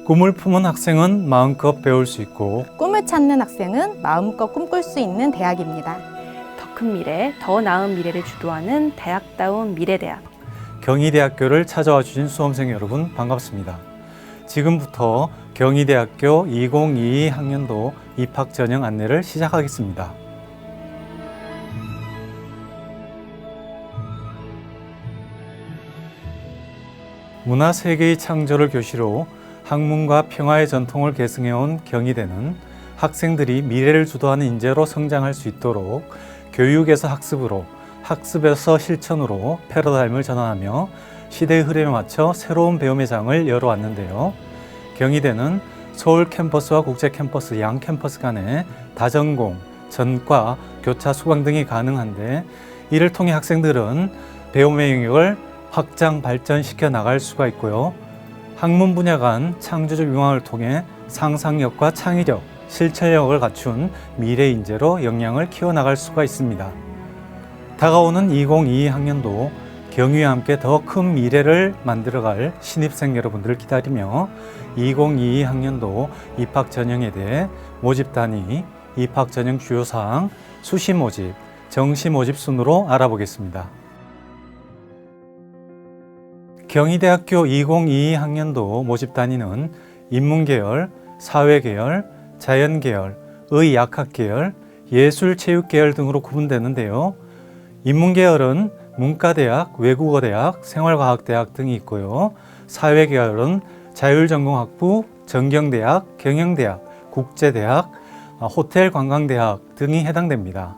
꿈을 품은 학생은 마음껏 배울 수 있고 꿈을 찾는 학생은 마음껏 꿈꿀 수 있는 대학입니다. 더 큰 미래, 더 나은 미래를 주도하는 대학다운 미래대학. 경희대학교를 찾아와 주신 수험생 여러분 반갑습니다. 지금부터 경희대학교 2022 학년도 입학 전형 안내를 시작하겠습니다. 문화 세계의 창조를 교시로 학문과 평화의 전통을 계승해온 경희대는 학생들이 미래를 주도하는 인재로 성장할 수 있도록 교육에서 학습으로, 학습에서 실천으로 패러다임을 전환하며 시대의 흐름에 맞춰 새로운 배움의 장을 열어왔는데요. 경희대는 서울 캠퍼스와 국제 캠퍼스 양 캠퍼스 간에 다전공, 전과, 교차 수강 등이 가능한데 이를 통해 학생들은 배움의 영역을 확장, 발전시켜 나갈 수가 있고요. 학문 분야 간 창조적 융합을 통해 상상력과 창의력, 실천력을 갖춘 미래 인재로 역량을 키워나갈 수가 있습니다. 다가오는 2022 학년도 경희와 함께 더 큰 미래를 만들어갈 신입생 여러분들을 기다리며 2022 학년도 입학 전형에 대해 모집 단위, 입학 전형 주요 사항, 수시 모집, 정시 모집 순으로 알아보겠습니다. 경희대학교 2022 학년도 모집 단위는 인문계열, 사회계열, 자연계열, 의약학계열, 예술체육계열 등으로 구분되는데요. 인문계열은 문과대학, 외국어대학, 생활과학대학 등이 있고요. 사회계열은 자율전공학부, 전경대학, 경영대학, 국제대학, 호텔관광대학 등이 해당됩니다.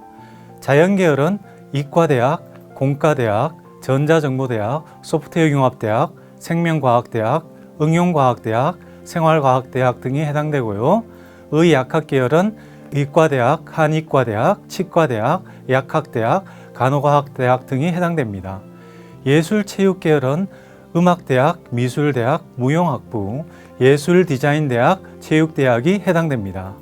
자연계열은 이과대학, 공과대학, 전자정보대학, 소프트웨어융합대학, 생명과학대학, 응용과학대학, 생활과학대학 등이 해당되고요. 의약학계열은 의과대학, 한의과대학, 치과대학, 약학대학, 간호과학대학 등이 해당됩니다. 예술체육계열은 음악대학, 미술대학, 무용학부, 예술디자인대학, 체육대학이 해당됩니다.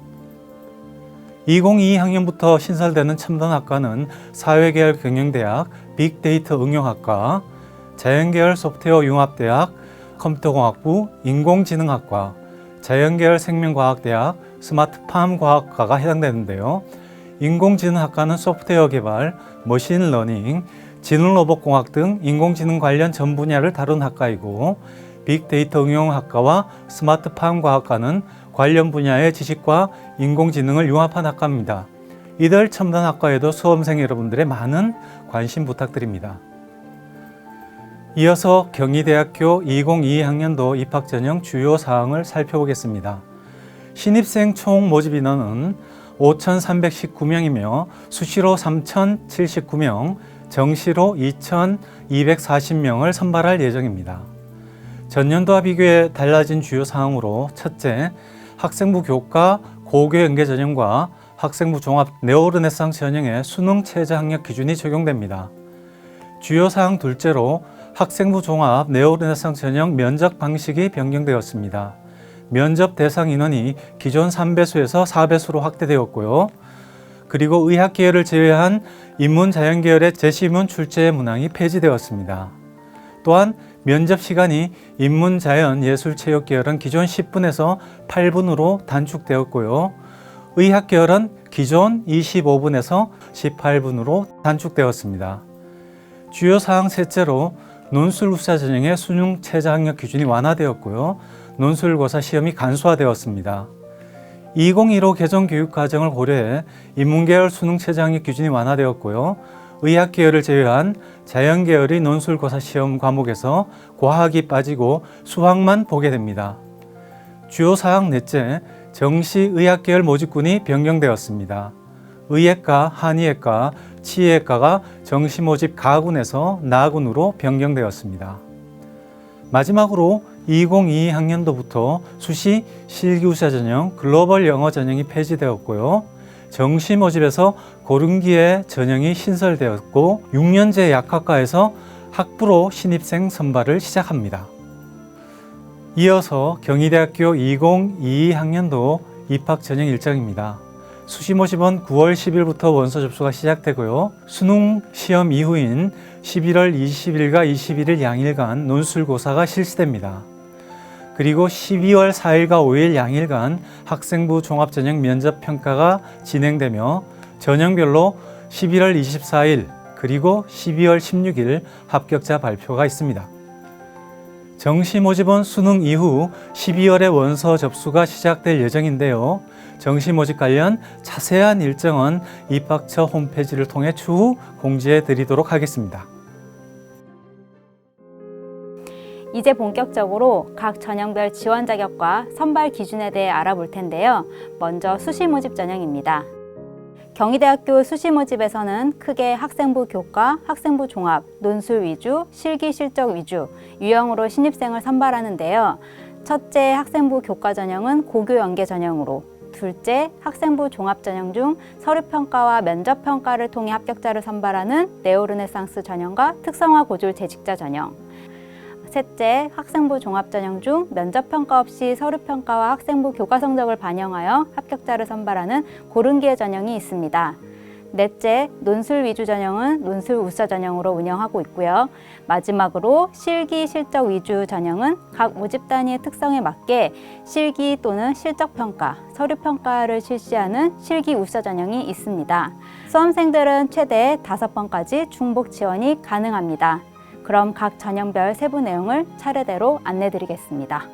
2022 학년부터 신설되는 첨단학과는 사회계열 경영대학, 빅데이터 응용학과, 자연계열 소프트웨어 융합대학, 컴퓨터공학부, 인공지능학과, 자연계열 생명과학대학, 스마트팜과학과가 해당되는데요. 인공지능학과는 소프트웨어 개발, 머신러닝, 지능로봇공학 등 인공지능 관련 전 분야를 다룬 학과이고 빅데이터 응용학과와 스마트팜과학과는 관련 분야의 지식과 인공지능을 융합한 학과입니다. 이들 첨단학과에도 수험생 여러분들의 많은 관심 부탁드립니다. 이어서 경희대학교 2022 학년도 입학 전형 주요 사항을 살펴보겠습니다. 신입생 총 모집 인원은 5,319명이며 수시로 3,079명, 정시로 2,240명을 선발할 예정입니다. 전년도와 비교해 달라진 주요 사항으로 첫째, 학생부 교과 고교 연계 전형과 학생부 종합 네오르네상스 전형의 수능 최저 학력 기준이 적용됩니다. 주요 사항 둘째로 학생부 종합 네오르네상스 전형 면접 방식이 변경되었습니다. 면접 대상 인원이 기존 3배수에서 4배수로 확대되었고요. 그리고 의학계열을 제외한 인문자연계열의 제시문 출제 문항이 폐지되었습니다. 또한 면접 시간이 인문자연 예술체육계열은 기존 10분에서 8분으로 단축되었고요. 의학계열은 기존 25분에서 18분으로 단축되었습니다. 주요 사항 셋째로 논술우사 전형의 수능 최저 학력 기준이 완화되었고요. 논술고사 시험이 간소화되었습니다. 2015 개정 교육과정을 고려해 인문계열 수능 최저 학력 기준이 완화되었고요. 의학계열을 제외한 자연계열의 논술고사 시험 과목에서 과학이 빠지고 수학만 보게 됩니다. 주요 사항 넷째, 정시 의학계열 모집군이 변경되었습니다. 의예과, 한의예과, 치의예과가 정시 모집 가군에서 나군으로 변경되었습니다. 마지막으로 2022 학년도부터 수시 실기우사 전형, 글로벌 영어 전형이 폐지되었고요. 정시 모집에서 고른기의 전형이 신설되었고 6년제 약학과에서 학부로 신입생 선발을 시작합니다. 이어서 경희대학교 2022 학년도 입학 전형 일정입니다. 수시 모집은 9월 10일부터 원서 접수가 시작되고요. 수능 시험 이후인 11월 20일과 21일 양일간 논술고사가 실시됩니다. 그리고 12월 4일과 5일 양일간 학생부 종합전형 면접평가가 진행되며 전형별로 11월 24일 그리고 12월 16일 합격자 발표가 있습니다. 정시 모집은 수능 이후 12월에 원서 접수가 시작될 예정인데요. 정시 모집 관련 자세한 일정은 입학처 홈페이지를 통해 추후 공지해 드리도록 하겠습니다. 이제 본격적으로 각 전형별 지원 자격과 선발 기준에 대해 알아볼 텐데요. 먼저 수시 모집 전형입니다. 경희대학교 수시 모집에서는 크게 학생부 교과, 학생부 종합, 논술 위주, 실기 실적 위주, 유형으로 신입생을 선발하는데요. 첫째 학생부 교과 전형은 고교 연계 전형으로, 둘째 학생부 종합 전형 중 서류평가와 면접평가를 통해 합격자를 선발하는 네오르네상스 전형과 특성화 고졸 재직자 전형, 셋째, 학생부 종합 전형 중 면접평가 없이 서류평가와 학생부 교과 성적을 반영하여 합격자를 선발하는 고른기회 전형이 있습니다. 넷째, 논술 위주 전형은 논술 우수 전형으로 운영하고 있고요. 마지막으로 실기 실적 위주 전형은 각 모집 단위의 특성에 맞게 실기 또는 실적평가, 서류평가를 실시하는 실기 우수 전형이 있습니다. 수험생들은 최대 5번까지 중복 지원이 가능합니다. 그럼 각 전형별 세부 내용을 차례대로 안내드리겠습니다.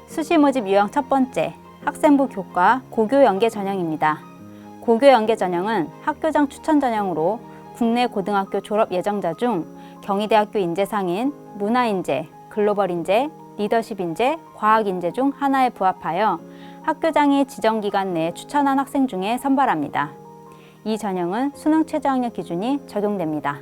수시 모집 유형 첫 번째, 학생부 교과 고교 연계 전형입니다. 고교 연계 전형은 학교장 추천 전형으로 국내 고등학교 졸업 예정자 중 경희대학교 인재상인 문화인재, 글로벌인재, 리더십인재, 과학인재 중 하나에 부합하여 학교장이 지정기간 내에 추천한 학생 중에 선발합니다. 이 전형은 수능 최저학력 기준이 적용됩니다.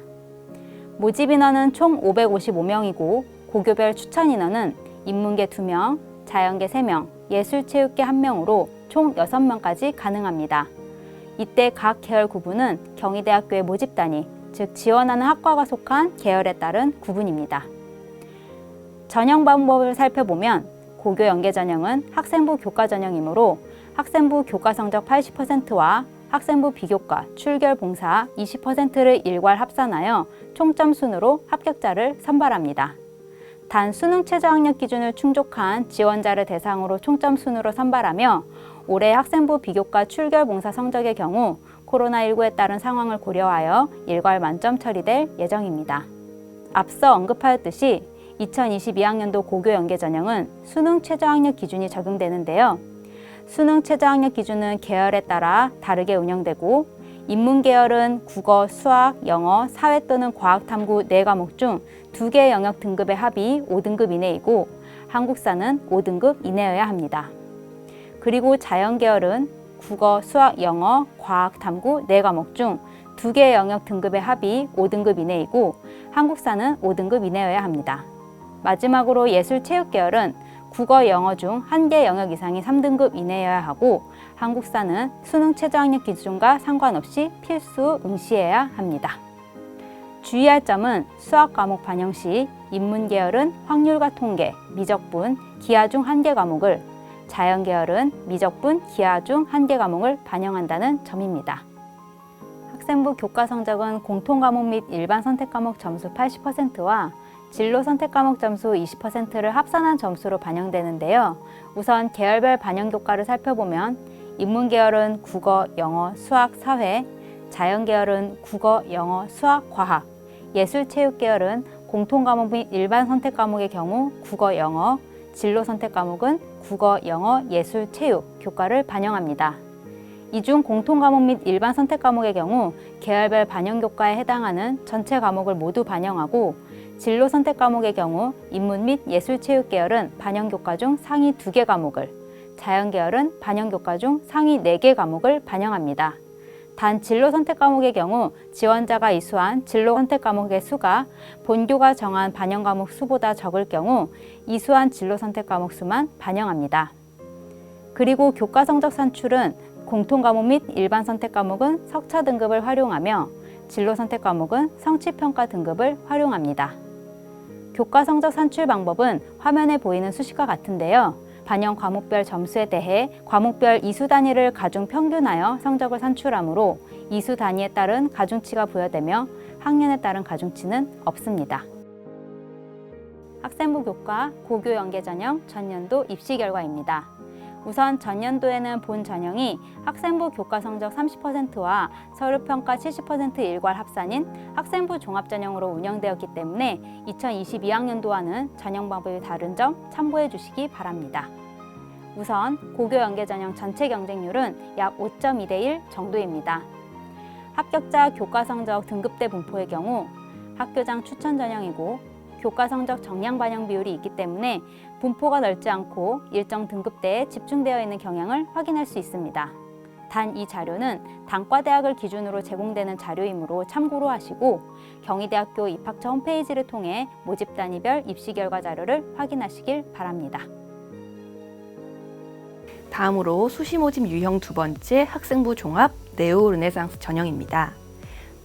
모집 인원은 총 555명이고 고교별 추천 인원은 인문계 2명, 자연계 3명, 예술체육계 1명으로 총 6명까지 가능합니다. 이때 각 계열 구분은 경희대학교의 모집 단위, 즉 지원하는 학과가 속한 계열에 따른 구분입니다. 전형 방법을 살펴보면 고교 연계 전형은 학생부 교과 전형이므로 학생부 교과 성적 80%와 학생부 비교과, 출결 봉사 20%를 일괄 합산하여 총점 순으로 합격자를 선발합니다. 단 수능 최저학력 기준을 충족한 지원자를 대상으로 총점 순으로 선발하며 올해 학생부 비교과 출결 봉사 성적의 경우 코로나19에 따른 상황을 고려하여 일괄 만점 처리될 예정입니다. 앞서 언급하였듯이 2022학년도 고교 연계 전형은 수능 최저학력 기준이 적용되는데요. 수능 최저학력 기준은 계열에 따라 다르게 운영되고 인문 계열은 국어, 수학, 영어, 사회 또는 과학 탐구 4과목 중 2개의 영역 등급의 합이 5등급 이내이고 한국사는 5등급 이내여야 합니다. 그리고 자연 계열은 국어, 수학, 영어, 과학 탐구 4과목 중 2개의 영역 등급의 합이 5등급 이내이고 한국사는 5등급 이내여야 합니다. 마지막으로 예술 체육 계열은 국어, 영어 중 1개 영역 이상이 3등급 이내여야 하고 한국사는 수능 최저학력 기준과 상관없이 필수 응시해야 합니다. 주의할 점은 수학 과목 반영 시 인문 계열은 확률과 통계, 미적분, 기하 중 1개 과목을, 자연 계열은 미적분, 기하 중 1개 과목을 반영한다는 점입니다. 학생부 교과 성적은 공통 과목 및 일반 선택 과목 점수 80%와 진로 선택 과목 점수 20%를 합산한 점수로 반영되는데요. 우선 계열별 반영 교과를 살펴보면 인문 계열은 국어, 영어, 수학, 사회, 자연 계열은 국어, 영어, 수학, 과학, 예술 체육 계열은 공통 과목 및 일반 선택 과목의 경우 국어, 영어, 진로 선택 과목은 국어, 영어, 예술, 체육 교과를 반영합니다. 이 중 공통 과목 및 일반 선택 과목의 경우 계열별 반영 교과에 해당하는 전체 과목을 모두 반영하고 진로 선택 과목의 경우 인문 및 예술 체육 계열은 반영 교과 중 상위 2개 과목을, 자연 계열은 반영 교과 중 상위 4개 과목을 반영합니다. 단 진로 선택 과목의 경우 지원자가 이수한 진로 선택 과목의 수가 본교가 정한 반영 과목 수보다 적을 경우 이수한 진로 선택 과목 수만 반영합니다. 그리고 교과 성적 산출은 공통 과목 및 일반 선택 과목은 석차 등급을 활용하며 진로 선택 과목은 성취평가 등급을 활용합니다. 교과 성적 산출 방법은 화면에 보이는 수식과 같은데요. 반영 과목별 점수에 대해 과목별 이수 단위를 가중 평균하여 성적을 산출하므로 이수 단위에 따른 가중치가 부여되며 학년에 따른 가중치는 없습니다. 학생부 교과 고교 연계 전형 전년도 입시 결과입니다. 우선 전년도에는 본 전형이 학생부 교과 성적 30%와 서류평가 70% 일괄 합산인 학생부 종합전형으로 운영되었기 때문에 2022학년도와는 전형 방법이 다른 점 참고해 주시기 바랍니다. 우선 고교 연계 전형 전체 경쟁률은 약 5.2대 1 정도입니다. 합격자 교과 성적 등급대 분포의 경우 학교장 추천 전형이고 교과 성적 정량 반영 비율이 있기 때문에 분포가 넓지 않고 일정 등급대에 집중되어 있는 경향을 확인할 수 있습니다. 단 이 자료는 단과대학을 기준으로 제공되는 자료이므로 참고로 하시고 경희대학교 입학처 홈페이지를 통해 모집 단위별 입시 결과 자료를 확인하시길 바랍니다. 다음으로 수시 모집 유형 두 번째 학생부 종합 네오 르네상스 전형입니다.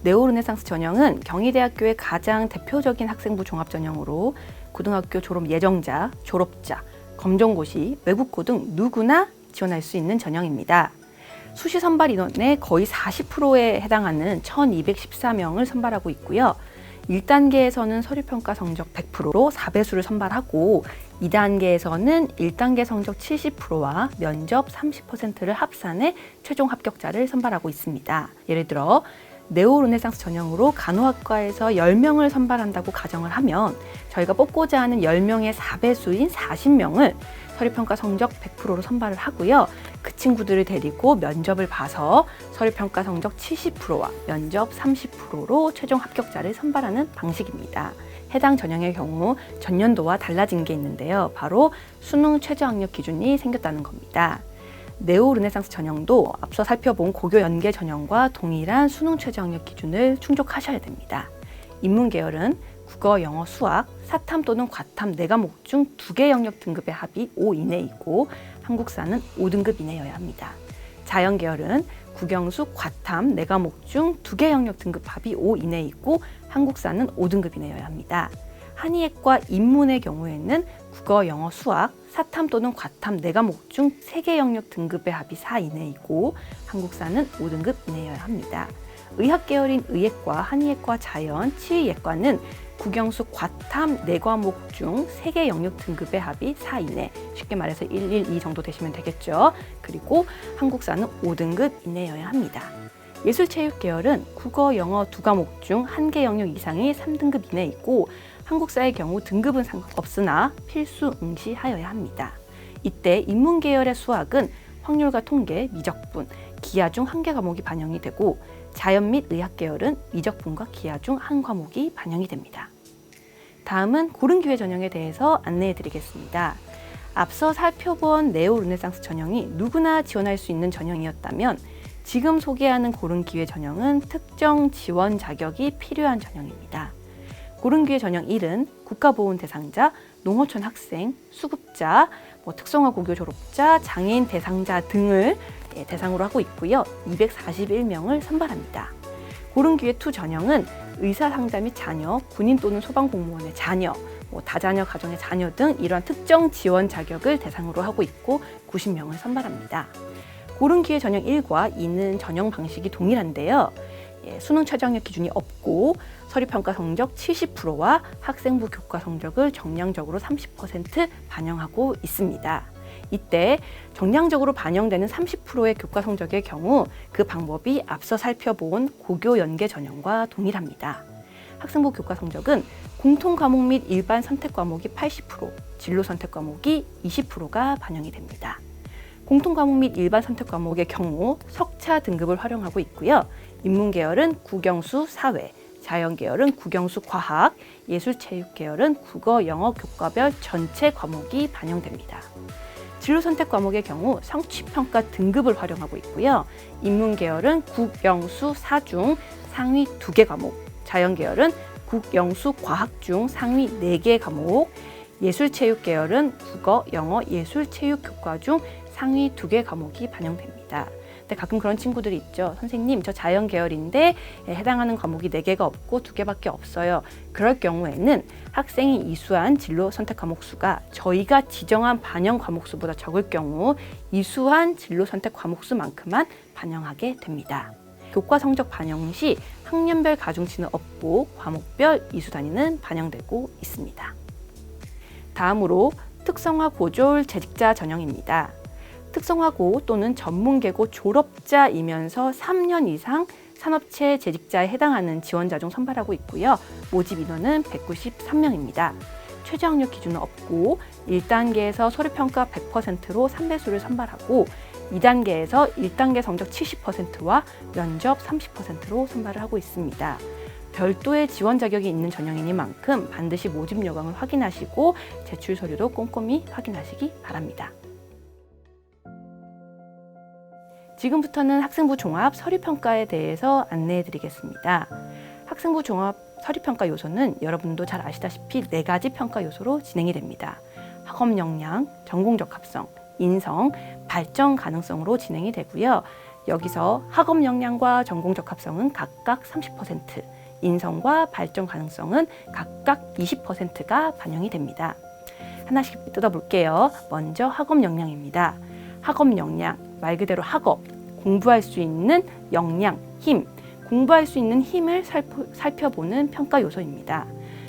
네오 르네상스 전형은 경희대학교의 가장 대표적인 학생부 종합 전형으로 고등학교 졸업 예정자, 졸업자, 검정고시, 외국고 등 누구나 지원할 수 있는 전형입니다. 수시 선발 인원의 거의 40%에 해당하는 1,214명을 선발하고 있고요. 1단계에서는 서류평가 성적 100%로 4배수를 선발하고 2단계에서는 1단계 성적 70%와 면접 30%를 합산해 최종 합격자를 선발하고 있습니다. 예를 들어 네오 르네상스 전형으로 간호학과에서 10명을 선발한다고 가정을 하면 저희가 뽑고자 하는 10명의 4배수인 40명을 서류평가 성적 100%로 선발을 하고요. 그 친구들을 데리고 면접을 봐서 서류평가 성적 70%와 면접 30%로 최종 합격자를 선발하는 방식입니다. 해당 전형의 경우 전년도와 달라진 게 있는데요. 바로 수능 최저학력 기준이 생겼다는 겁니다. 네오 르네상스 전형도 앞서 살펴본 고교 연계 전형과 동일한 수능 최저학력 기준을 충족하셔야 됩니다. 인문 계열은 국어, 영어, 수학, 사탐 또는 과탐 4과목 중 2개 영역 등급의 합이 5 이내이고 한국사는 5등급 이내여야 합니다. 자연 계열은 국영수, 과탐 4과목 중 2개 영역 등급 합이 5 이내이고 한국사는 5등급 이내여야 합니다. 한의학과 인문의 경우에는 국어, 영어, 수학, 사탐 또는 과탐 4과목 중 3개 영역 등급의 합이 4 이내이고 한국사는 5등급 이내여야 합니다. 의학 계열인 의예과, 한의예과, 자연, 치의예과는 국영수, 과탐 4과목 중 3개 영역 등급의 합이 4 이내, 쉽게 말해서 112 정도 되시면 되겠죠. 그리고 한국사는 5등급 이내여야 합니다. 예술체육 계열은 국어, 영어 2과목 중 1개 영역 이상이 3등급 이내이고 한국사의 경우 등급은 상관없으나 필수 응시하여야 합니다. 이때 인문 계열의 수학은 확률과 통계, 미적분, 기하 중 1개 과목이 반영이 되고 자연 및 의학 계열은 미적분과 기하 중 1과목이 반영이 됩니다. 다음은 고른기회 전형에 대해서 안내해 드리겠습니다. 앞서 살펴본 네오 르네상스 전형이 누구나 지원할 수 있는 전형이었다면 지금 소개하는 고른기회 전형은 특정 지원 자격이 필요한 전형입니다. 고른기회 전형 1은 국가보훈 대상자, 농어촌 학생, 수급자, 특성화 고교 졸업자, 장애인 대상자 등을 대상으로 하고 있고요. 241명을 선발합니다. 고른기회 2 전형은 의사 상담 및 자녀, 군인 또는 소방공무원의 자녀, 다자녀 가정의 자녀 등 이러한 특정 지원 자격을 대상으로 하고 있고 90명을 선발합니다. 고른기회 전형 1과 2는 전형 방식이 동일한데요. 수능 최저학력 기준이 없고 서류평가 성적 70%와 학생부 교과 성적을 정량적으로 30% 반영하고 있습니다. 이때 정량적으로 반영되는 30%의 교과 성적의 경우 그 방법이 앞서 살펴본 고교 연계 전형과 동일합니다. 학생부 교과 성적은 공통 과목 및 일반 선택 과목이 80%, 진로 선택 과목이 20%가 반영이 됩니다. 공통 과목 및 일반 선택 과목의 경우 석차 등급을 활용하고 있고요. 인문 계열은 국영수, 사회, 자연 계열은 국영수, 과학, 예술, 체육 계열은 국어, 영어, 교과별 전체 과목이 반영됩니다. 진로 선택 과목의 경우 성취평가 등급을 활용하고 있고요. 인문 계열은 국영수, 사중 상위 2개 과목, 자연 계열은 국영수, 과학 중 상위 4개 과목, 예술, 체육 계열은 국어, 영어, 예술, 체육, 교과 중 상위 2개 과목이 반영됩니다. 근데 가끔 그런 친구들이 있죠. 선생님, 저 자연 계열인데 해당하는 과목이 4개가 없고 2개밖에 없어요. 그럴 경우에는 학생이 이수한 진로 선택 과목 수가 저희가 지정한 반영 과목 수보다 적을 경우 이수한 진로 선택 과목 수만큼만 반영하게 됩니다. 교과 성적 반영 시 학년별 가중치는 없고 과목별 이수 단위는 반영되고 있습니다. 다음으로 특성화 고졸 재직자 전형입니다. 특성화고 또는 전문계고 졸업자이면서 3년 이상 산업체 재직자에 해당하는 지원자 중 선발하고 있고요. 모집 인원은 193명입니다. 최저 학력 기준은 없고 1단계에서 서류평가 100%로 3배수를 선발하고 2단계에서 1단계 성적 70%와 면접 30%로 선발을 하고 있습니다. 별도의 지원 자격이 있는 전형이니만큼 반드시 모집 요강을 확인하시고 제출 서류도 꼼꼼히 확인하시기 바랍니다. 지금부터는 학생부 종합 서류평가에 대해서 안내해 드리겠습니다. 학생부 종합 서류평가 요소는 여러분도 잘 아시다시피 4가지 평가 요소로 진행이 됩니다. 학업 역량, 전공 적합성, 인성, 발전 가능성으로 진행이 되고요. 여기서 학업 역량과 전공 적합성은 각각 30%, 인성과 발전 가능성은 각각 20%가 반영이 됩니다. 하나씩 뜯어볼게요. 먼저 학업 역량입니다. 학업 역량, 말 그대로 학업, 공부할 수 있는 역량, 힘, 공부할 수 있는 힘을 살펴보는 평가 요소입니다.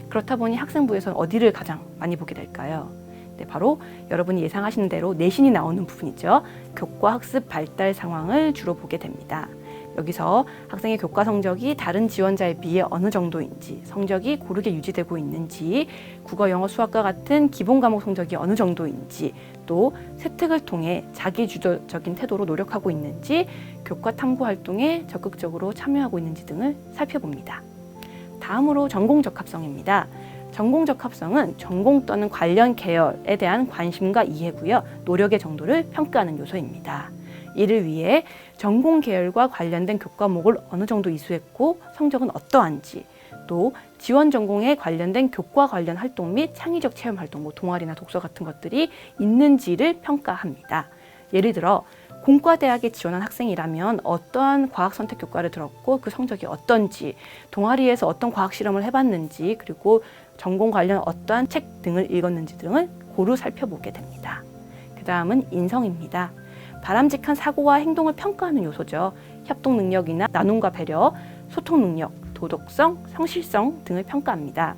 그렇다 보니 학생부에서는 어디를 가장 많이 보게 될까요? 네, 바로 여러분이 예상하시는 대로 내신이 나오는 부분이죠. 교과 학습 발달 상황을 주로 보게 됩니다. 여기서 학생의 교과 성적이 다른 지원자에 비해 어느 정도인지, 성적이 고르게 유지되고 있는지, 국어, 영어, 수학과 같은 기본 과목 성적이 어느 정도인지, 또 세특을 통해 자기주도적인 태도로 노력하고 있는지, 교과 탐구 활동에 적극적으로 참여하고 있는지 등을 살펴봅니다. 다음으로 전공 적합성입니다. 전공 적합성은 전공 또는 관련 계열에 대한 관심과 이해고요. 노력의 정도를 평가하는 요소입니다. 이를 위해 전공 계열과 관련된 교과목을 어느 정도 이수했고 성적은 어떠한지, 또 지원 전공에 관련된 교과 관련 활동 및 창의적 체험 활동, 동아리나 독서 같은 것들이 있는지를 평가합니다. 예를 들어 공과대학에 지원한 학생이라면 어떠한 과학 선택 교과를 들었고 그 성적이 어떤지, 동아리에서 어떤 과학 실험을 해봤는지, 그리고 전공 관련 어떠한 책 등을 읽었는지 등을 고루 살펴보게 됩니다. 그 다음은 인성입니다. 바람직한 사고와 행동을 평가하는 요소죠. 협동 능력이나 나눔과 배려, 소통 능력, 도덕성, 성실성 등을 평가합니다.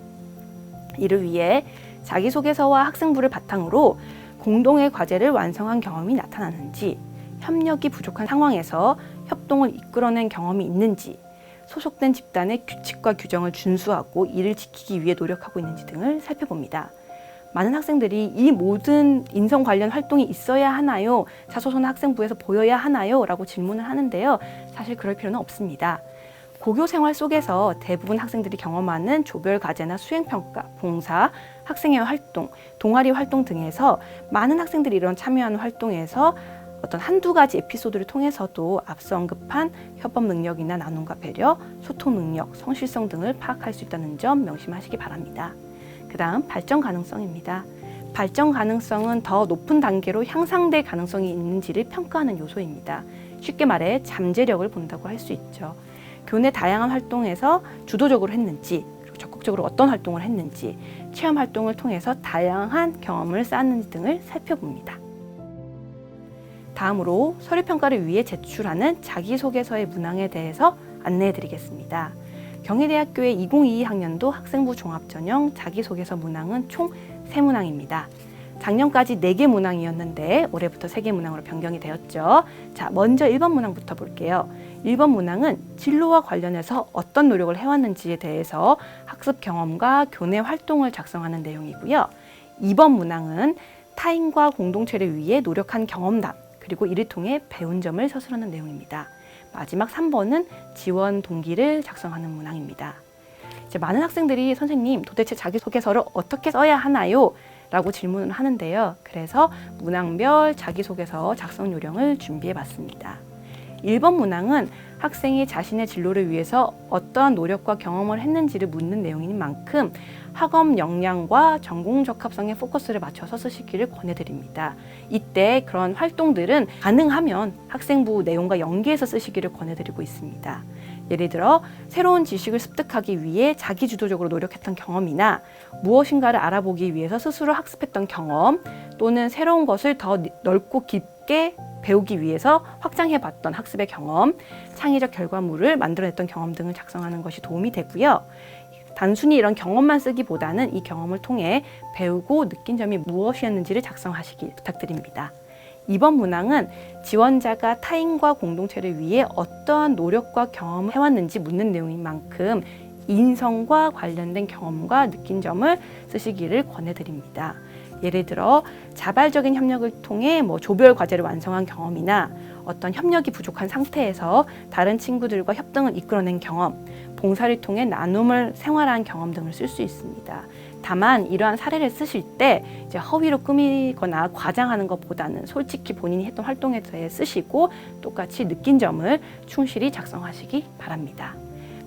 이를 위해 자기소개서와 학생부를 바탕으로 공동의 과제를 완성한 경험이 나타나는지, 협력이 부족한 상황에서 협동을 이끌어낸 경험이 있는지, 소속된 집단의 규칙과 규정을 준수하고 이를 지키기 위해 노력하고 있는지 등을 살펴봅니다. 많은 학생들이 이 모든 인성 관련 활동이 있어야 하나요? 자소서나 학생부에서 보여야 하나요? 라고 질문을 하는데요. 사실 그럴 필요는 없습니다. 고교 생활 속에서 대부분 학생들이 경험하는 조별 과제나 수행평가, 봉사, 학생회와 활동, 동아리 활동 등에서 많은 학생들이 이런 참여하는 활동에서 어떤 한두 가지 에피소드를 통해서도 앞서 언급한 협업 능력이나 나눔과 배려, 소통 능력, 성실성 등을 파악할 수 있다는 점 명심하시기 바랍니다. 그 다음 발전 가능성입니다. 발전 가능성은 더 높은 단계로 향상될 가능성이 있는지를 평가하는 요소입니다. 쉽게 말해 잠재력을 본다고 할 수 있죠. 교내 다양한 활동에서 주도적으로 했는지, 그리고 적극적으로 어떤 활동을 했는지, 체험 활동을 통해서 다양한 경험을 쌓았는지 등을 살펴봅니다. 다음으로 서류평가를 위해 제출하는 자기소개서의 문항에 대해서 안내해 드리겠습니다. 경희대학교의 2022학년도 학생부 종합전형 자기소개서 문항은 총 3문항입니다. 작년까지 4개 문항이었는데 올해부터 3개 문항으로 변경이 되었죠. 자, 먼저 1번 문항부터 볼게요. 1번 문항은 진로와 관련해서 어떤 노력을 해왔는지에 대해서 학습 경험과 교내 활동을 작성하는 내용이고요. 2번 문항은 타인과 공동체를 위해 노력한 경험담, 그리고 이를 통해 배운 점을 서술하는 내용입니다. 마지막 3번은 지원 동기를 작성하는 문항입니다. 이제 많은 학생들이 선생님 도대체 자기소개서를 어떻게 써야 하나요? 라고 질문을 하는데요. 그래서 문항별 자기소개서 작성 요령을 준비해 봤습니다. 1번 문항은 학생이 자신의 진로를 위해서 어떠한 노력과 경험을 했는지를 묻는 내용인 만큼 학업 역량과 전공 적합성에 포커스를 맞춰서 쓰시기를 권해드립니다. 이때 그런 활동들은 가능하면 학생부 내용과 연계해서 쓰시기를 권해드리고 있습니다. 예를 들어 새로운 지식을 습득하기 위해 자기주도적으로 노력했던 경험이나 무엇인가를 알아보기 위해서 스스로 학습했던 경험, 또는 새로운 것을 더 넓고 깊게 배우기 위해서 확장해봤던 학습의 경험, 창의적 결과물을 만들어냈던 경험 등을 작성하는 것이 도움이 되고요. 단순히 이런 경험만 쓰기보다는 이 경험을 통해 배우고 느낀 점이 무엇이었는지를 작성하시기 부탁드립니다. 이번 문항은 지원자가 타인과 공동체를 위해 어떠한 노력과 경험을 해왔는지 묻는 내용인 만큼 인성과 관련된 경험과 느낀 점을 쓰시기를 권해드립니다. 예를 들어 자발적인 협력을 통해 조별 과제를 완성한 경험이나 어떤 협력이 부족한 상태에서 다른 친구들과 협동을 이끌어낸 경험, 봉사를 통해 나눔을 생활한 경험 등을 쓸 수 있습니다. 다만 이러한 사례를 쓰실 때 이제 허위로 꾸미거나 과장하는 것보다는 솔직히 본인이 했던 활동에 대해 쓰시고 똑같이 느낀 점을 충실히 작성하시기 바랍니다.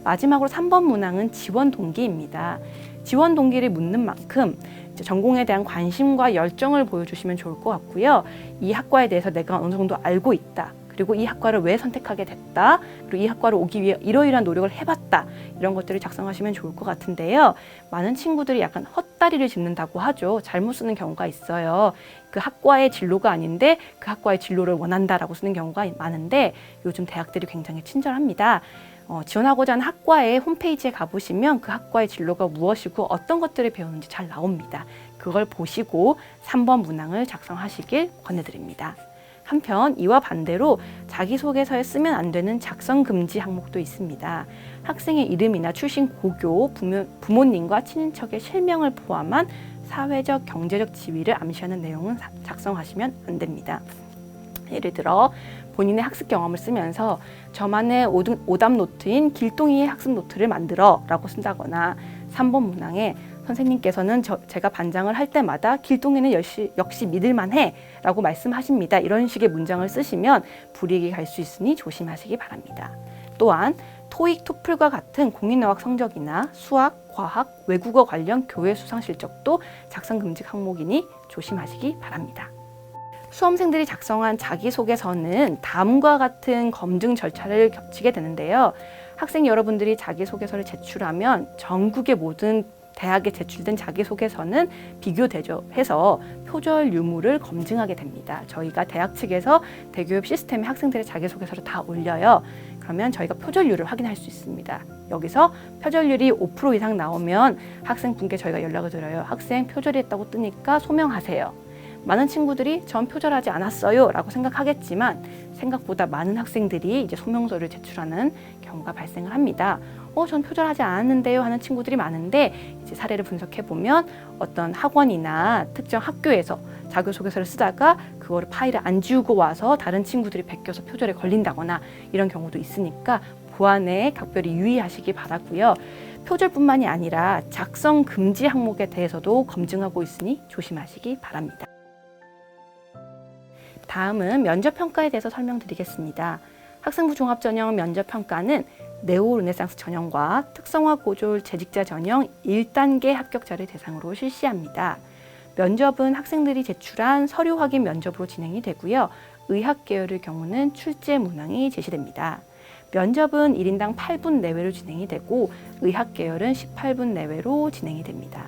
마지막으로 3번 문항은 지원 동기입니다. 지원 동기를 묻는 만큼 전공에 대한 관심과 열정을 보여주시면 좋을 것 같고요. 이 학과에 대해서 내가 어느 정도 알고 있다. 그리고 이 학과를 왜 선택하게 됐다. 그리고 이 학과를 오기 위해 이러이러한 노력을 해봤다. 이런 것들을 작성하시면 좋을 것 같은데요. 많은 친구들이 약간 헛다리를 짚는다고 하죠. 잘못 쓰는 경우가 있어요. 그 학과의 진로가 아닌데 그 학과의 진로를 원한다라고 쓰는 경우가 많은데 요즘 대학들이 굉장히 친절합니다. 지원하고자 하는 학과의 홈페이지에 가보시면 그 학과의 진로가 무엇이고 어떤 것들을 배우는지 잘 나옵니다. 그걸 보시고 3번 문항을 작성하시길 권해드립니다. 한편 이와 반대로 자기소개서에 쓰면 안 되는 작성 금지 항목도 있습니다. 학생의 이름이나 출신 고교, 부모님과 친인척의 실명을 포함한 사회적, 경제적 지위를 암시하는 내용은 작성하시면 안 됩니다. 예를 들어 본인의 학습 경험을 쓰면서 저만의 오답 노트인 길동이의 학습 노트를 만들어 라고 쓴다거나 3번 문항에 선생님께서는 제가 반장을 할 때마다 길동이는 역시 믿을만해 라고 말씀하십니다. 이런 식의 문장을 쓰시면 불이익이 갈 수 있으니 조심하시기 바랍니다. 또한 토익, 토플과 같은 공인어학 성적이나 수학, 과학, 외국어 관련 교외 수상 실적도 작성 금지 항목이니 조심하시기 바랍니다. 수험생들이 작성한 자기소개서는 다음과 같은 검증 절차를 겹치게 되는데요. 학생 여러분들이 자기소개서를 제출하면 전국의 모든 대학에 제출된 자기소개서는 비교 대조해서 표절 유무를 검증하게 됩니다. 저희가 대학 측에서 대교육 시스템에 학생들의 자기소개서를 다 올려요. 그러면 저희가 표절률을 확인할 수 있습니다. 여기서 표절률이 5% 이상 나오면 학생분께 저희가 연락을 드려요. 학생 표절이 했다고 뜨니까 소명하세요. 많은 친구들이 전 표절하지 않았어요 라고 생각하겠지만 생각보다 많은 학생들이 이제 소명서를 제출하는 경우가 발생을 합니다. 전 표절하지 않았는데요 하는 친구들이 많은데 이제 사례를 분석해 보면 어떤 학원이나 특정 학교에서 자기소개서를 쓰다가 그거를 파일을 안 지우고 와서 다른 친구들이 베껴서 표절에 걸린다거나 이런 경우도 있으니까 보안에 각별히 유의하시기 바라고요. 표절뿐만이 아니라 작성 금지 항목에 대해서도 검증하고 있으니 조심하시기 바랍니다. 다음은 면접평가에 대해서 설명드리겠습니다. 학생부 종합전형 면접평가는 네오 르네상스 전형과 특성화 고졸 재직자 전형 1단계 합격자를 대상으로 실시합니다. 면접은 학생들이 제출한 서류 확인 면접으로 진행이 되고요. 의학 계열의 경우는 출제 문항이 제시됩니다. 면접은 1인당 8분 내외로 진행이 되고 의학 계열은 18분 내외로 진행이 됩니다.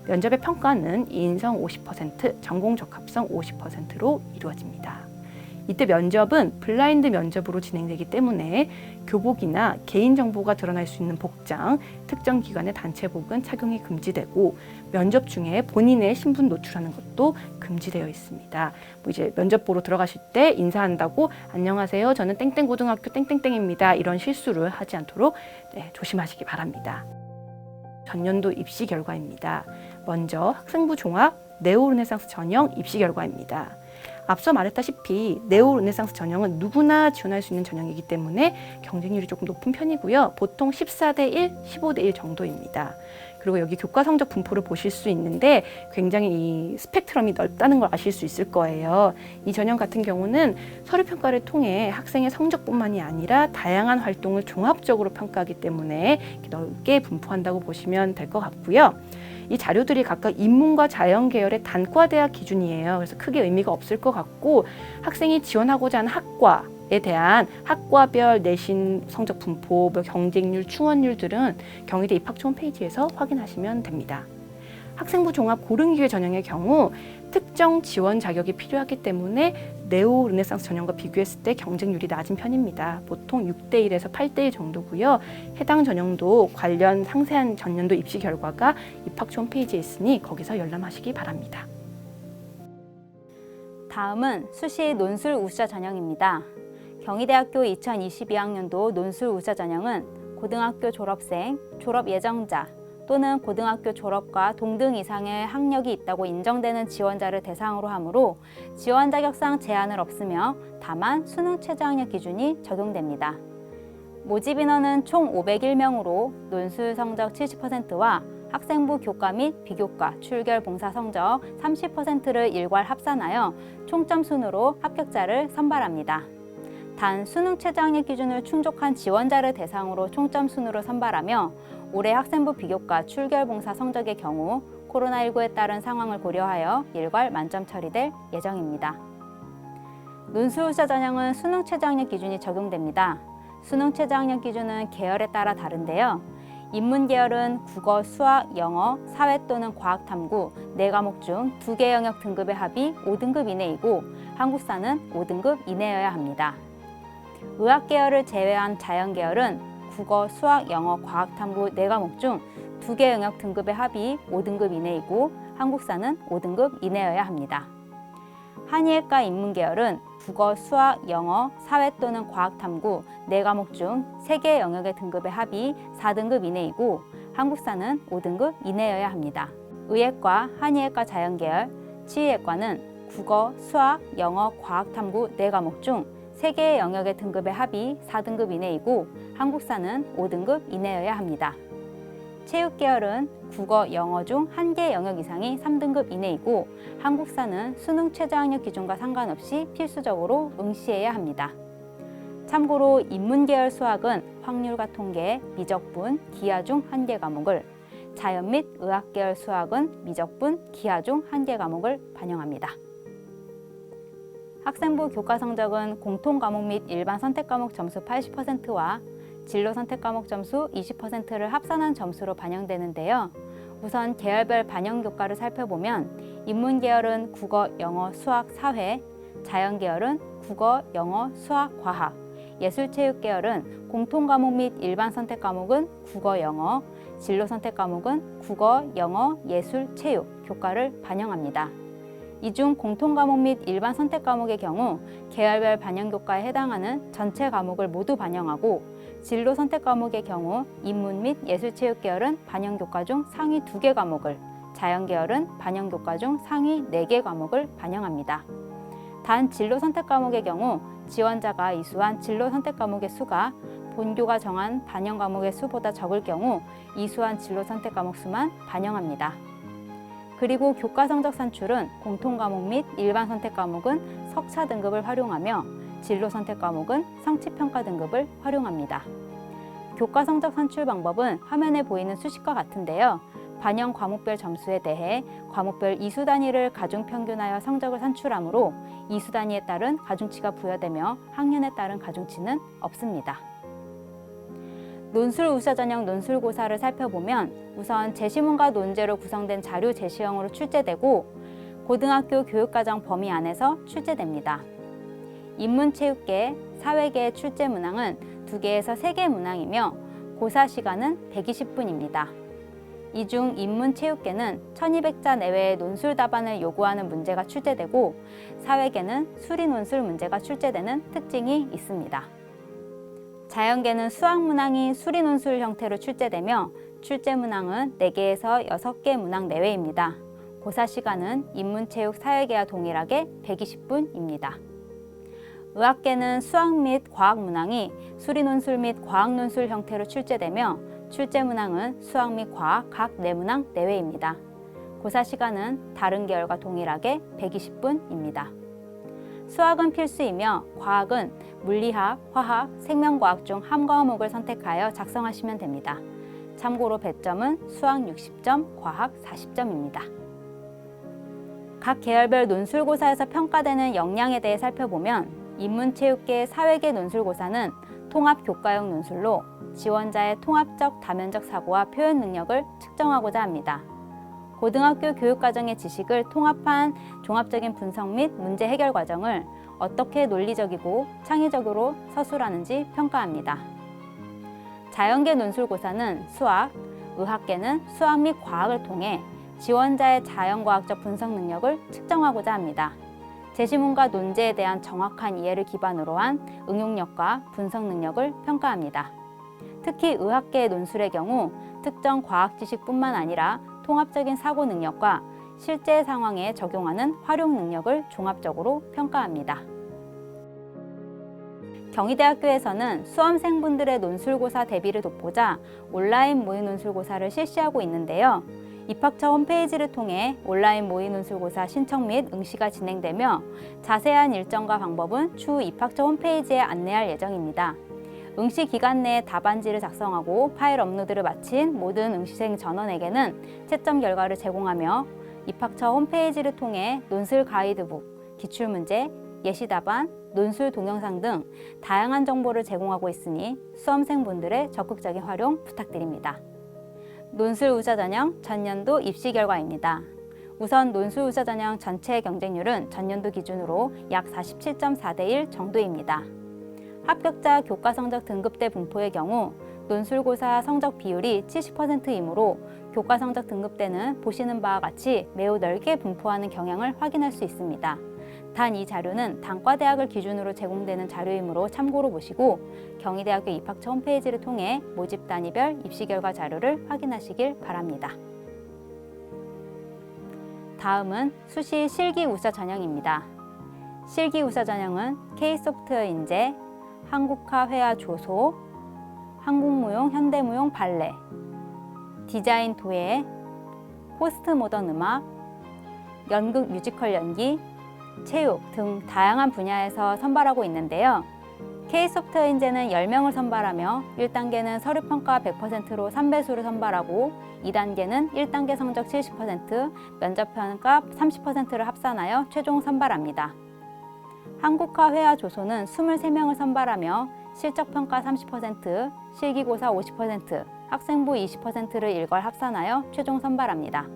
면접의 평가는 인성 50%, 전공 적합성 50%로 이루어집니다. 이때 면접은 블라인드 면접으로 진행되기 때문에 교복이나 개인정보가 드러날 수 있는 복장, 특정 기관의 단체복은 착용이 금지되고 면접 중에 본인의 신분 노출하는 것도 금지되어 있습니다. 이제 면접 보러 들어가실 때 인사한다고 안녕하세요, 저는 땡땡고등학교 땡땡땡입니다. 이런 실수를 하지 않도록 조심하시기 바랍니다. 전년도 입시 결과입니다. 먼저 학생부 종합 네오 르네상스 전형 입시 결과입니다. 앞서 말했다시피 네오 르네상스 전형은 누구나 지원할 수 있는 전형이기 때문에 경쟁률이 조금 높은 편이고요. 보통 14대 1, 15대 1 정도입니다. 그리고 여기 교과 성적 분포를 보실 수 있는데 굉장히 이 스펙트럼이 넓다는 걸 아실 수 있을 거예요. 이 전형 같은 경우는 서류 평가를 통해 학생의 성적뿐만이 아니라 다양한 활동을 종합적으로 평가하기 때문에 넓게 분포한다고 보시면 될 것 같고요. 이 자료들이 각각 인문과 자연 계열의 단과대학 기준이에요. 그래서 크게 의미가 없을 것 같고 학생이 지원하고자 하는 학과에 대한 학과별 내신 성적 분포, 경쟁률, 충원률들은 경희대 입학처 홈페이지에서 확인하시면 됩니다. 학생부 종합 고른기회 전형의 경우 특정 지원 자격이 필요하기 때문에 네오 르네상스 전형과 비교했을 때 경쟁률이 낮은 편입니다. 보통 6대1에서 8대1 정도고요. 해당 전형도 관련 상세한 전년도 입시 결과가 입학처 홈페이지에 있으니 거기서 열람하시기 바랍니다. 다음은 수시 논술 우수자 전형입니다. 경희대학교 2022학년도 논술 우수자 전형은 고등학교 졸업생, 졸업 예정자 또는 고등학교 졸업과 동등 이상의 학력이 있다고 인정되는 지원자를 대상으로 하므로 지원 자격상 제한을 없으며 다만 수능 최저학력 기준이 적용됩니다. 모집 인원은 총 501명으로 논술 성적 70%와 학생부 교과 및 비교과, 출결 봉사 성적 30%를 일괄 합산하여 총점 순으로 합격자를 선발합니다. 단 수능 최저학력 기준을 충족한 지원자를 대상으로 총점 순으로 선발하며 올해 학생부 비교과 출결 봉사 성적의 경우 코로나19에 따른 상황을 고려하여 일괄 만점 처리될 예정입니다. 논술 우수자 전형은 수능 최저학력 기준이 적용됩니다. 수능 최저학력 기준은 계열에 따라 다른데요. 인문 계열은 국어, 수학, 영어, 사회 또는 과학 탐구 4과목 중 2개 영역 등급의 합이 5등급 이내이고 한국사는 5등급 이내여야 합니다. 의학 계열을 제외한 자연 계열은 국어, 수학, 영어, 과학 탐구 4과목 중 2개 영역 등급의 합이 5등급 이내이고 한국사는 5등급 이내여야 합니다. 한의학과 인문 계열은 국어, 수학, 영어, 사회 또는 과학 탐구 4과목 중 3개 영역의 등급의 합이 4등급 이내이고 한국사는 5등급 이내여야 합니다. 의학과, 한의학과 자연 계열, 치의학과는 국어, 수학, 영어, 과학 탐구 4과목 중 3개의 영역의 등급의 합이 4등급 이내이고 한국사는 5등급 이내여야 합니다. 체육 계열은 국어, 영어 중 1개 영역 이상이 3등급 이내이고 한국사는 수능 최저학력 기준과 상관없이 필수적으로 응시해야 합니다. 참고로 인문 계열 수학은 확률과 통계, 미적분, 기하 중 1개 과목을, 자연 및 의학 계열 수학은 미적분, 기하 중 1개 과목을 반영합니다. 학생부 교과 성적은 공통 과목 및 일반 선택 과목 점수 80%와 진로 선택 과목 점수 20%를 합산한 점수로 반영되는데요. 우선 계열별 반영 교과를 살펴보면 인문 계열은 국어, 영어, 수학, 사회, 자연 계열은 국어, 영어, 수학, 과학, 예술 체육 계열은 공통 과목 및 일반 선택 과목은 국어, 영어, 진로 선택 과목은 국어, 영어, 예술, 체육 교과를 반영합니다. 이 중 공통 과목 및 일반 선택 과목의 경우 계열별 반영 교과에 해당하는 전체 과목을 모두 반영하고 진로 선택 과목의 경우 인문 및 예술 체육 계열은 반영 교과 중 상위 2개 과목을, 자연 계열은 반영 교과 중 상위 4개 과목을 반영합니다. 단 진로 선택 과목의 경우 지원자가 이수한 진로 선택 과목의 수가 본교가 정한 반영 과목의 수보다 적을 경우 이수한 진로 선택 과목 수만 반영합니다. 그리고 교과 성적 산출은 공통 과목 및 일반 선택 과목은 석차 등급을 활용하며 진로 선택 과목은 성취평가 등급을 활용합니다. 교과 성적 산출 방법은 화면에 보이는 수식과 같은데요. 반영 과목별 점수에 대해 과목별 이수 단위를 가중 평균하여 성적을 산출하므로 이수 단위에 따른 가중치가 부여되며 학년에 따른 가중치는 없습니다. 논술 우수자 전형 논술고사를 살펴보면 우선 제시문과 논제로 구성된 자료 제시형으로 출제되고 고등학교 교육과정 범위 안에서 출제됩니다. 인문체육계, 사회계의 출제 문항은 2개에서 3개 문항이며 고사 시간은 120분입니다. 이 중 인문체육계는 1200자 내외의 논술 답안을 요구하는 문제가 출제되고 사회계는 수리논술 문제가 출제되는 특징이 있습니다. 자연계는 수학 문항이 수리논술 형태로 출제되며 출제 문항은 4개에서 6개 문항 내외입니다. 고사 시간은 인문체육 사회계와 동일하게 120분입니다. 의학계는 수학 및 과학 문항이 수리논술 및 과학논술 형태로 출제되며 출제 문항은 수학 및 과학 각 4문항 내외입니다. 고사 시간은 다른 계열과 동일하게 120분입니다. 수학은 필수이며 과학은 물리학, 화학, 생명과학 중 한 과목을 선택하여 작성하시면 됩니다. 참고로 배점은 수학 60점, 과학 40점입니다. 각 계열별 논술고사에서 평가되는 역량에 대해 살펴보면 인문체육계, 사회계 논술고사는 통합교과형 논술로 지원자의 통합적, 다면적 사고와 표현 능력을 측정하고자 합니다. 고등학교 교육과정의 지식을 통합한 종합적인 분석 및 문제 해결 과정을 어떻게 논리적이고 창의적으로 서술하는지 평가합니다. 자연계 논술고사는 수학, 의학계는 수학 및 과학을 통해 지원자의 자연과학적 분석 능력을 측정하고자 합니다. 제시문과 논제에 대한 정확한 이해를 기반으로 한 응용력과 분석 능력을 평가합니다. 특히 의학계의 논술의 경우 특정 과학 지식뿐만 아니라 통합적인 사고 능력과 실제 상황에 적용하는 활용 능력을 종합적으로 평가합니다. 경희대학교에서는 수험생분들의 논술고사 대비를 돕고자 온라인 모의 논술고사를 실시하고 있는데요. 입학처 홈페이지를 통해 온라인 모의 논술고사 신청 및 응시가 진행되며 자세한 일정과 방법은 추후 입학처 홈페이지에 안내할 예정입니다. 응시 기간 내에 답안지를 작성하고 파일 업로드를 마친 모든 응시생 전원에게는 채점 결과를 제공하며 입학처 홈페이지를 통해 논술 가이드북, 기출문제, 예시답안, 논술 동영상 등 다양한 정보를 제공하고 있으니 수험생분들의 적극적인 활용 부탁드립니다. 논술 우수 전형 전년도 입시 결과입니다. 우선 논술 우수 전형 전체 경쟁률은 전년도 기준으로 약 47.4대 1 정도입니다. 합격자 교과 성적 등급대 분포의 경우 논술고사 성적 비율이 70%이므로 교과 성적 등급대는 보시는 바와 같이 매우 넓게 분포하는 경향을 확인할 수 있습니다. 단 이 자료는 단과대학을 기준으로 제공되는 자료이므로 참고로 보시고 경희대학교 입학처 홈페이지를 통해 모집 단위별 입시 결과 자료를 확인하시길 바랍니다. 다음은 수시 실기 우수 전형입니다. 실기 우수 전형은 K소프트웨어 인재, 한국화 회화 조소, 한국무용, 현대무용 발레, 디자인 도예, 포스트 모던 음악, 연극 뮤지컬 연기, 체육 등 다양한 분야에서 선발하고 있는데요. K소프트웨어 인재는 10명을 선발하며 1단계는 서류평가 100%로 3배수를 선발하고 2단계는 1단계 성적 70%, 면접평가 30%를 합산하여 최종 선발합니다. 한국화 회화 조소는 23명을 선발하며 실적평가 30%, 실기고사 50%, 학생부 20%를 일괄 합산하여 최종 선발합니다.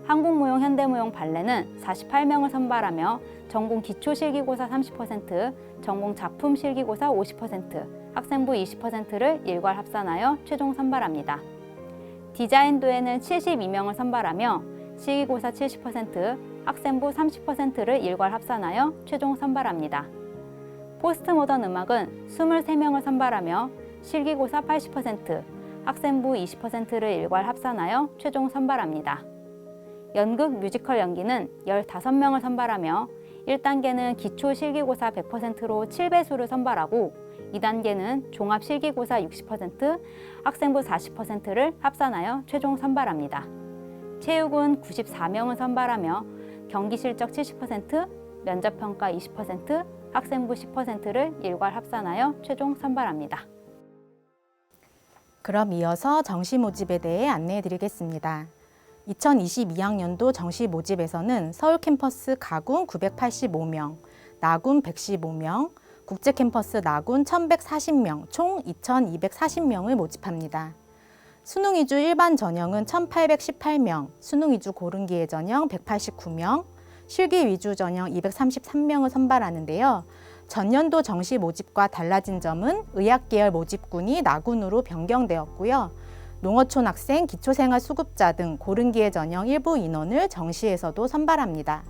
한국무용, 현대무용 발레는 48명을 선발하며 전공 기초 실기고사 30%, 전공 작품 실기고사 50%, 학생부 20%를 일괄 합산하여 최종 선발합니다. 디자인 도예는 72명을 선발하며 실기고사 70%, 학생부 30%를 일괄 합산하여 최종 선발합니다. 포스트 모던 음악은 23명을 선발하며 실기고사 80%, 학생부 20%를 일괄 합산하여 최종 선발합니다. 연극 뮤지컬 연기는 15명을 선발하며 1단계는 기초 실기고사 100%로 7배수를 선발하고 2단계는 종합 실기고사 60%, 학생부 40%를 합산하여 최종 선발합니다. 체육은 94명을 선발하며 경기 실적 70%, 면접평가 20%, 학생부 10%를 일괄 합산하여 최종 선발합니다. 그럼 이어서 정시 모집에 대해 안내해 드리겠습니다. 2022학년도 정시 모집에서는 서울 캠퍼스 가군 985명, 나군 115명, 국제 캠퍼스 나군 1140명, 총 2240명을 모집합니다. 수능 위주 일반 전형은 1818명, 수능 위주 고른기회 전형 189명, 실기 위주 전형 233명을 선발하는데요. 전년도 정시 모집과 달라진 점은 의학계열 모집군이 나군으로 변경되었고요. 농어촌 학생, 기초생활 수급자 등 고른기회 전형 일부 인원을 정시에서도 선발합니다.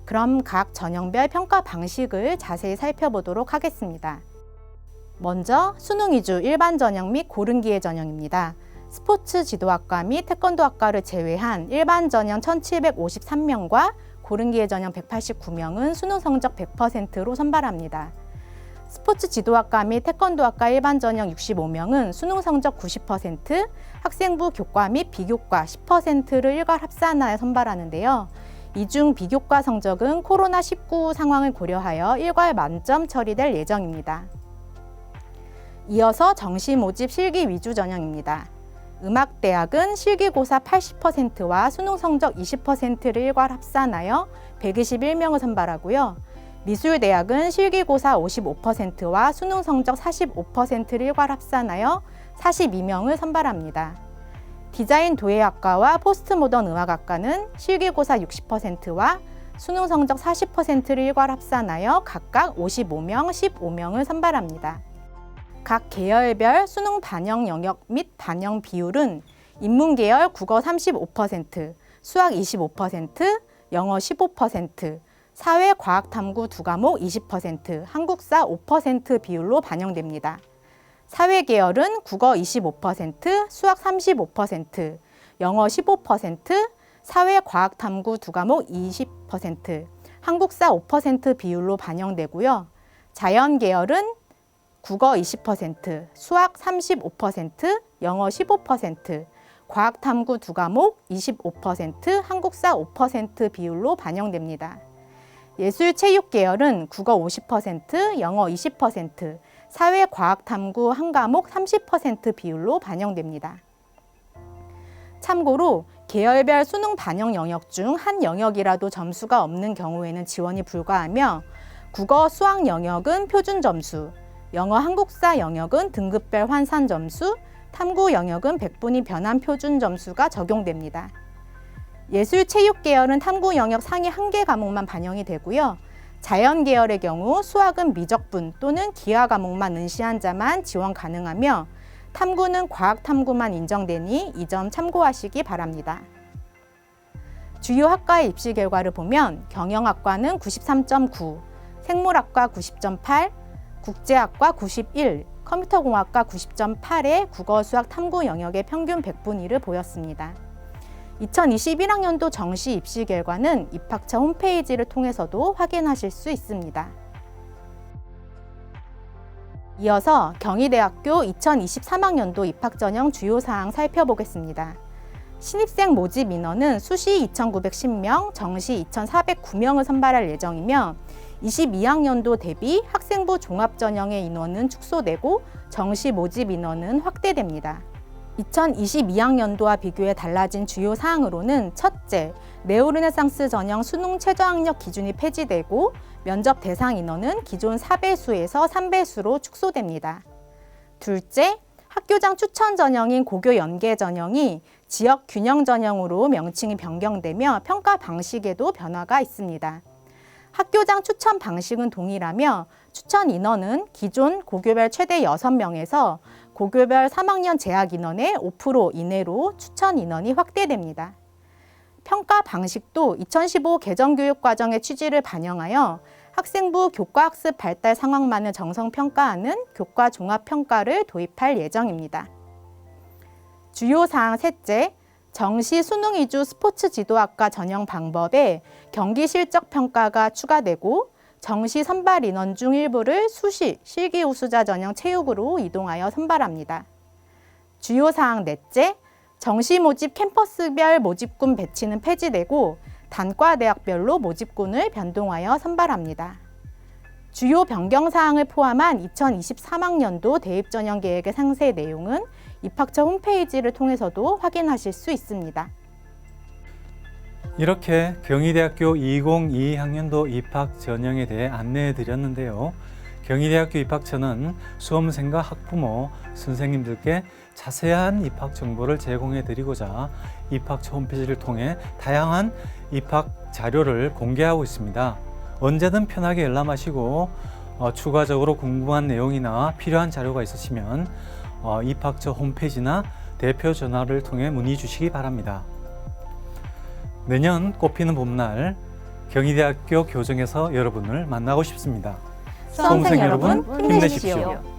그럼 각 전형별 평가 방식을 자세히 살펴보도록 하겠습니다. 먼저 수능 위주 일반 전형 및 고른기회 전형입니다. 스포츠 지도학과 및 태권도학과를 제외한 일반 전형 1753명과 고른기회 전형 189명은 수능 성적 100%로 선발합니다. 스포츠 지도학과 및 태권도학과 일반 전형 65명은 수능 성적 90%, 학생부 교과 및 비교과 10%를 일괄 합산하여 선발하는데요. 이 중 비교과 성적은 코로나19 상황을 고려하여 일괄 만점 처리될 예정입니다. 이어서 정시 모집 실기 위주 전형입니다. 음악대학은 실기고사 80%와 수능 성적 20%를 일괄 합산하여 121명을 선발하고요. 미술대학은 실기고사 55%와 수능 성적 45%를 일괄 합산하여 42명을 선발합니다. 디자인 도예학과와 포스트모던 의학학과는 실기고사 60%와 수능 성적 40%를 일괄 합산하여 각각 55명, 15명을 선발합니다. 각 계열별 수능 반영 영역 및 반영 비율은 인문계열 국어 35%, 수학 25%, 영어 15%, 사회, 과학, 탐구 2과목 20%, 한국사 5% 비율로 반영됩니다. 사회 계열은 국어 25%, 수학 35%, 영어 15%, 사회, 과학, 탐구 2과목 20%, 한국사 5% 비율로 반영되고요. 자연 계열은 국어 20%, 수학 35%, 영어 15%, 과학, 탐구 2과목 25%, 한국사 5% 비율로 반영됩니다. 예술, 체육 계열은 국어 50%, 영어 20%, 사회, 과학, 탐구 1과목 30% 비율로 반영됩니다. 참고로 계열별 수능 반영 영역 중 한 영역이라도 점수가 없는 경우에는 지원이 불가하며 국어, 수학 영역은 표준 점수, 영어, 한국사 영역은 등급별 환산 점수, 탐구 영역은 백분위 변환 표준 점수가 적용됩니다. 예술, 체육 계열은 탐구 영역 상위 1개 과목만 반영이 되고요. 자연 계열의 경우 수학은 미적분 또는 기하 과목만 응시한 자만 지원 가능하며 탐구는 과학 탐구만 인정되니 이 점 참고하시기 바랍니다. 주요 학과의 입시 결과를 보면 경영학과는 93.9, 생물학과 90.8, 국제학과 91, 컴퓨터공학과 90.8의 국어, 수학, 탐구 영역의 평균 100분위를 보였습니다. 2021학년도 정시 입시 결과는 입학처 홈페이지를 통해서도 확인하실 수 있습니다. 이어서 경희대학교 2023학년도 입학전형 주요 사항 살펴보겠습니다. 신입생 모집 인원은 수시 2,910명, 정시 2,409명을 선발할 예정이며 22학년도 대비 학생부 종합전형의 인원은 축소되고 정시 모집 인원은 확대됩니다. 2022학년도와 비교해 달라진 주요 사항으로는 첫째, 네오르네상스 전형 수능 최저학력 기준이 폐지되고 면접 대상 인원은 기존 4배수에서 3배수로 축소됩니다. 둘째, 학교장 추천 전형인 고교 연계 전형이 지역 균형 전형으로 명칭이 변경되며 평가 방식에도 변화가 있습니다. 학교장 추천 방식은 동일하며 추천 인원은 기존 고교별 최대 6명에서 고교별 3학년 재학 인원의 5% 이내로 추천 인원이 확대됩니다. 평가 방식도 2015 개정교육과정의 취지를 반영하여 학생부 교과학습 발달 상황만을 정성평가하는 교과종합평가를 도입할 예정입니다. 주요 사항 셋째, 정시 수능 위주 스포츠 지도학과 전형 방법에 경기 실적 평가가 추가되고 정시 선발 인원 중 일부를 수시, 실기 우수자 전형 체육으로 이동하여 선발합니다. 주요 사항 넷째, 정시 모집 캠퍼스별 모집군 배치는 폐지되고 단과 대학별로 모집군을 변동하여 선발합니다. 주요 변경 사항을 포함한 2023학년도 대입 전형 계획의 상세 내용은 입학처 홈페이지를 통해서도 확인하실 수 있습니다. 이렇게 경희대학교 2022학년도 입학 전형에 대해 안내해 드렸는데요. 경희대학교 입학처는 수험생과 학부모, 선생님들께 자세한 입학 정보를 제공해 드리고자 입학처 홈페이지를 통해 다양한 입학 자료를 공개하고 있습니다. 언제든 편하게 열람하시고 추가적으로 궁금한 내용이나 필요한 자료가 있으시면 입학처 홈페이지나 대표 전화를 통해 문의 주시기 바랍니다. 내년 꽃피는 봄날 경희대학교 교정에서 여러분을 만나고 싶습니다. 수험생 여러분 힘내십시오.